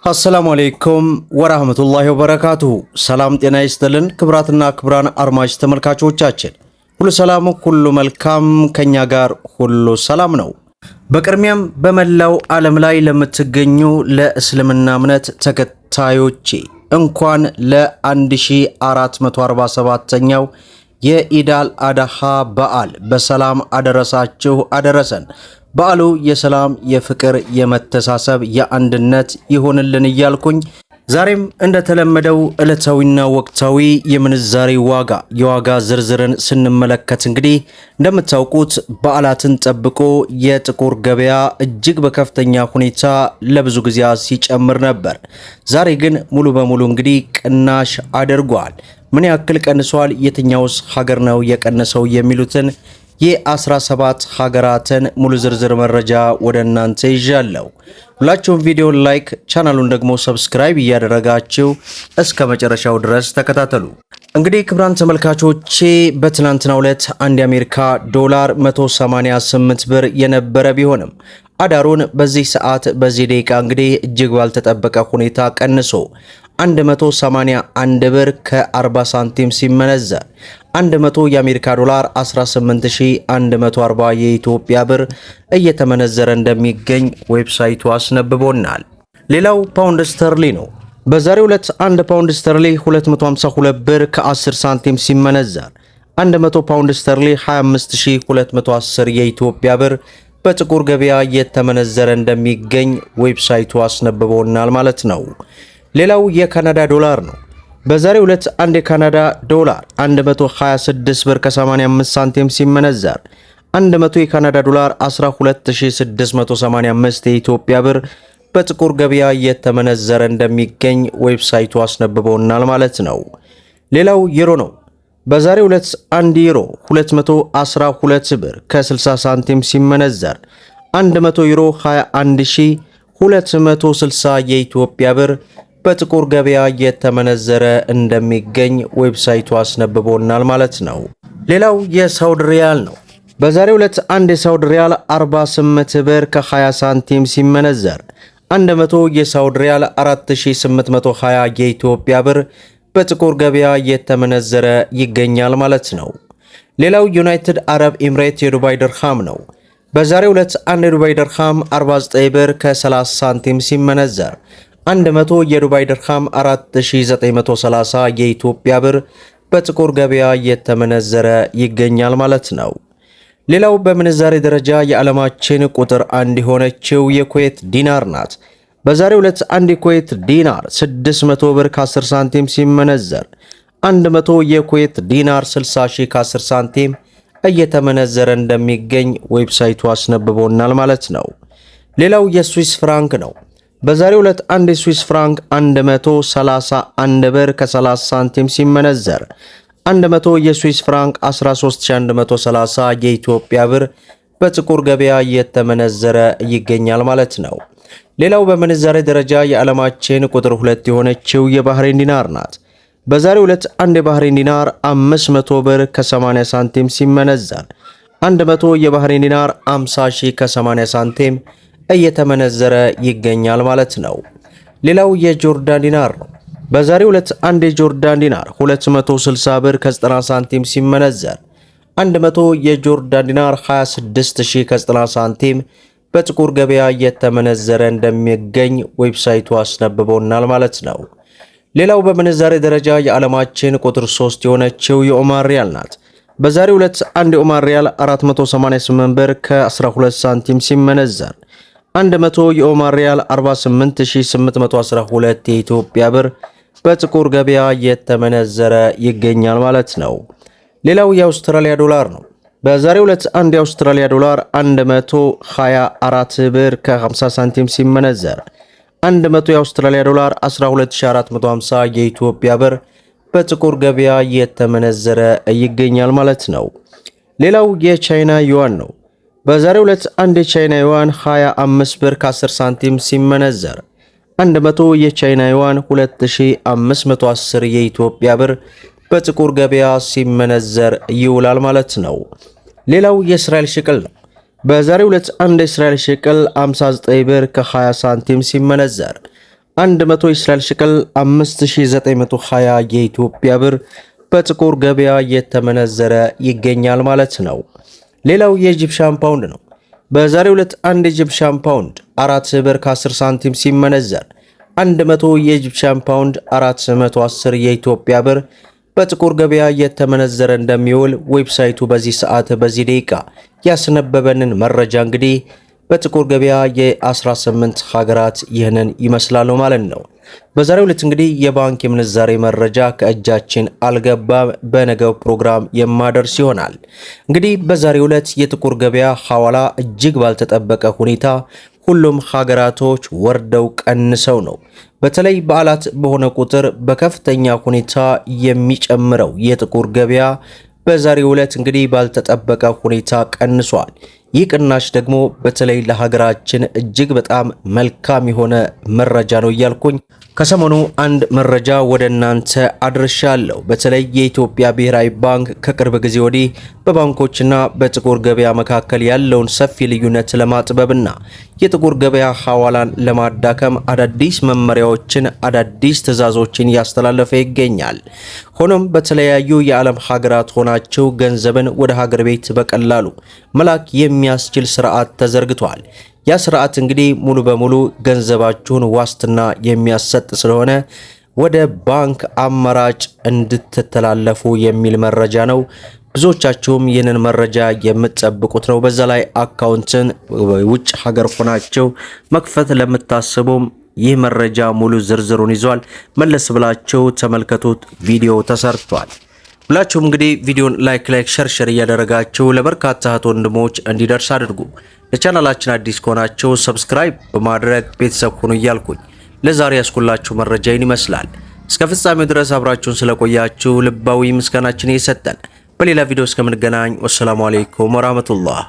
አሰላሙ አለይኩም ወራህመቱላሂ ወበረካቱሁ። ሰላም ጤና ይስጥልን ክብራትና ክብራን አድማጭ ተመልካቾቻችን ሁሉ ሰላም ሁሉ መልካም፣ ከኛ ጋር ሁሉ ሰላም ነው። በቅድሚያም በመላው ዓለም ላይ ለምትገኙ ለእስልምና እምነት ተከታዮቼ እንኳን ለ1447ኛው የኢዳል አድሃ በዓል በሰላም አደረሳችሁ አደረሰን። በዓሉ የሰላም የፍቅር የመተሳሰብ የአንድነት ይሆንልን እያልኩኝ ዛሬም እንደተለመደው ዕለታዊና ወቅታዊ የምንዛሬ የዋጋ ዝርዝርን ስንመለከት እንግዲህ እንደምታውቁት በዓላትን ጠብቆ የጥቁር ገበያ እጅግ በከፍተኛ ሁኔታ ለብዙ ጊዜያት ሲጨምር ነበር። ዛሬ ግን ሙሉ በሙሉ እንግዲህ ቅናሽ አድርጓል። ምን ያክል ቀንሷል? የትኛውስ ሀገር ነው የቀነሰው? የሚሉትን የ17 ሀገራትን ሙሉ ዝርዝር መረጃ ወደ እናንተ ይዣለሁ። ሁላችሁም ቪዲዮን ላይክ፣ ቻናሉን ደግሞ ሰብስክራይብ እያደረጋችሁ እስከ መጨረሻው ድረስ ተከታተሉ። እንግዲህ ክቡራን ተመልካቾቼ በትናንትናው ዕለት አንድ የአሜሪካ ዶላር 188 ብር የነበረ ቢሆንም አዳሩን በዚህ ሰዓት በዚህ ደቂቃ እንግዲህ እጅግ ባልተጠበቀ ሁኔታ ቀንሶ 181 ብር ከ40 ሳንቲም ሲመነዘር 100 የአሜሪካ ዶላር 18140 የኢትዮጵያ ብር እየተመነዘረ እንደሚገኝ ዌብሳይቱ አስነብቦናል። ሌላው ፓውንድ ስተርሊ ነው። በዛሬው ዕለት 1 ፓውንድ ስተርሊ 252 ብር ከ10 ሳንቲም ሲመነዘር 100 ፓውንድ ስተርሊ 25210 የኢትዮጵያ ብር በጥቁር ገበያ እየተመነዘረ እንደሚገኝ ዌብሳይቱ አስነብቦናል ማለት ነው። ሌላው የካናዳ ዶላር ነው። በዛሬው ዕለት አንድ የካናዳ ዶላር 126 ብር ከ85 ሳንቲም ሲመነዘር 100 የካናዳ ዶላር 12685 የኢትዮጵያ ብር በጥቁር ገበያ እየተመነዘረ እንደሚገኝ ዌብሳይቱ አስነብቦናል ማለት ነው። ሌላው ዩሮ ነው። በዛሬው ዕለት 1 ዩሮ 212 ብር ከ60 ሳንቲም ሲመነዘር 100 ዩሮ 21260 የኢትዮጵያ ብር በጥቁር ገበያ እየተመነዘረ እንደሚገኝ ዌብሳይቱ አስነብቦናል ማለት ነው። ሌላው የሳውዲ ሪያል ነው። በዛሬው ዕለት አንድ የሳውዲ ሪያል 48 ብር ከ20 ሳንቲም ሲመነዘር 100 የሳውዲ ሪያል 4820 የኢትዮጵያ ብር በጥቁር ገበያ እየተመነዘረ ይገኛል ማለት ነው። ሌላው ዩናይትድ አረብ ኤምሬት የዱባይ ድርሃም ነው። በዛሬው ዕለት አንድ የዱባይ ድርሃም 49 ብር ከ30 ሳንቲም ሲመነዘር 100 የዱባይ ድርሃም 4930 የኢትዮጵያ ብር በጥቁር ገበያ እየተመነዘረ ይገኛል ማለት ነው። ሌላው በምንዛሬ ደረጃ የዓለማችን ቁጥር 1 የሆነችው የኩዌት ዲናር ናት። በዛሬው ዕለት አንድ የኩዌት ዲናር 600 ብር ከ10 ሳንቲም ሲመነዘር 100 የኩዌት ዲናር 60 ሺህ ከ10 ሳንቲም እየተመነዘረ እንደሚገኝ ዌብሳይቱ አስነብቦናል ማለት ነው። ሌላው የስዊስ ፍራንክ ነው። በዛሬው ዕለት አንድ የስዊስ ፍራንክ 131 ብር ከ30 ሳንቲም ሲመነዘር 100 የስዊስ ፍራንክ 13130 የኢትዮጵያ ብር በጥቁር ገበያ እየተመነዘረ ይገኛል ማለት ነው። ሌላው በምንዛሬ ደረጃ የዓለማችን ቁጥር 2 የሆነችው የባህሬን ዲናር ናት። በዛሬው ዕለት አንድ የባህሬን ዲናር 500 ብር ከ80 ሳንቲም ሲመነዘር 100 የባህሬን ዲናር 50 ሺህ ከ80 ሳንቲም እየተመነዘረ ይገኛል ማለት ነው። ሌላው የጆርዳን ዲናር ነው። በዛሬው ዕለት አንድ የጆርዳን ዲናር 260 ብር ከ90 ሳንቲም ሲመነዘር 100 የጆርዳን ዲናር 26000 ከ90 ሳንቲም በጥቁር ገበያ እየተመነዘረ እንደሚገኝ ዌብሳይቱ አስነብቦናል ማለት ነው። ሌላው በምንዛሬ ደረጃ የዓለማችን ቁጥር 3 የሆነችው የኦማር ሪያል ናት። በዛሬው ዕለት አንድ የኦማር ሪያል 488 ብር ከ12 ሳንቲም ሲመነዘር 100 የኦማር ሪያል 48812 የኢትዮጵያ ብር በጥቁር ገበያ እየተመነዘረ ይገኛል ማለት ነው። ሌላው የአውስትራሊያ ዶላር ነው። በዛሬው ዕለት አንድ የአውስትራሊያ ዶላር 124 ብር ከ50 ሳንቲም ሲመነዘር 100 የአውስትራሊያ ዶላር 12450 የኢትዮጵያ ብር በጥቁር ገበያ እየተመነዘረ ይገኛል ማለት ነው። ሌላው የቻይና ዩዋን ነው። በዛሬው ዕለት አንድ የቻይና ዩዋን 25 ብር ከ10 ሳንቲም ሲመነዘር 100 የቻይና ዩዋን 2510 የኢትዮጵያ ብር በጥቁር ገበያ ሲመነዘር ይውላል ማለት ነው። ሌላው የእስራኤል ሽቅል ነው። በዛሬው ዕለት አንድ የእስራኤል ሸቅል 59 ብር ከ20 ሳንቲም ሲመነዘር 100 የእስራኤል ሽቅል 5920 የኢትዮጵያ ብር በጥቁር ገበያ እየተመነዘረ ይገኛል ማለት ነው። ሌላው የኢጂፕሽያን ፓውንድ ነው። በዛሬው ዕለት አንድ ኢጂፕሽያን ፓውንድ 4 ብር ከ10 ሳንቲም ሲመነዘር 100 የኢጂፕሽያን ፓውንድ 410 የኢትዮጵያ ብር በጥቁር ገበያ እየተመነዘረ እንደሚውል ዌብሳይቱ በዚህ ሰዓት በዚህ ደቂቃ ያስነበበንን መረጃ እንግዲህ በጥቁር ገበያ የ18 ሀገራት ይህንን ይመስላሉ ማለት ነው። በዛሬው ዕለት እንግዲህ የባንክ የምንዛሬ መረጃ ከእጃችን አልገባም፣ በነገው ፕሮግራም የማደርስ ይሆናል። እንግዲህ በዛሬው ዕለት የጥቁር ገበያ ሐዋላ እጅግ ባልተጠበቀ ሁኔታ ሁሉም ሀገራቶች ወርደው ቀንሰው ነው። በተለይ በዓላት በሆነ ቁጥር በከፍተኛ ሁኔታ የሚጨምረው የጥቁር ገበያ በዛሬው ዕለት እንግዲህ ባልተጠበቀ ሁኔታ ቀንሷል። ይህ ቅናሽ ደግሞ በተለይ ለሀገራችን እጅግ በጣም መልካም የሆነ መረጃ ነው እያልኩኝ ከሰሞኑ አንድ መረጃ ወደ እናንተ አድርሻለሁ። በተለይ የኢትዮጵያ ብሔራዊ ባንክ ከቅርብ ጊዜ ወዲህ በባንኮችና በጥቁር ገበያ መካከል ያለውን ሰፊ ልዩነት ለማጥበብና የጥቁር ገበያ ሐዋላን ለማዳከም አዳዲስ መመሪያዎችን፣ አዳዲስ ትዕዛዞችን እያስተላለፈ ይገኛል። ሆኖም በተለያዩ የዓለም ሀገራት ሆናቸው ገንዘብን ወደ ሀገር ቤት በቀላሉ መላክ የሚያስችል ስርዓት ተዘርግቷል። ያ ስርዓት እንግዲህ ሙሉ በሙሉ ገንዘባችሁን ዋስትና የሚያሰጥ ስለሆነ ወደ ባንክ አማራጭ እንድትተላለፉ የሚል መረጃ ነው። ብዙዎቻችሁም ይህንን መረጃ የምትጠብቁት ነው። በዛ ላይ አካውንትን ውጭ ሀገር ሆናችሁ መክፈት ለምታስቡም ይህ መረጃ ሙሉ ዝርዝሩን ይዟል። መለስ ብላችሁ ተመልከቱት። ቪዲዮ ተሰርቷል። ሁላችሁም እንግዲህ ቪዲዮን ላይክ ሸር እያደረጋችሁ ለበርካታ እህት ወንድሞች እንዲደርስ አድርጉ። ለቻናላችን አዲስ ከሆናችሁ ሰብስክራይብ በማድረግ ቤተሰብ ሁኑ እያልኩኝ ለዛሬ ያስኩላችሁ መረጃ ይመስላል። እስከ ፍጻሜው ድረስ አብራችሁን ስለቆያችሁ ልባዊ ምስጋናችን እየሰጠን በሌላ ቪዲዮ እስከምንገናኝ ወሰላሙ አለይኩም ወራህመቱላህ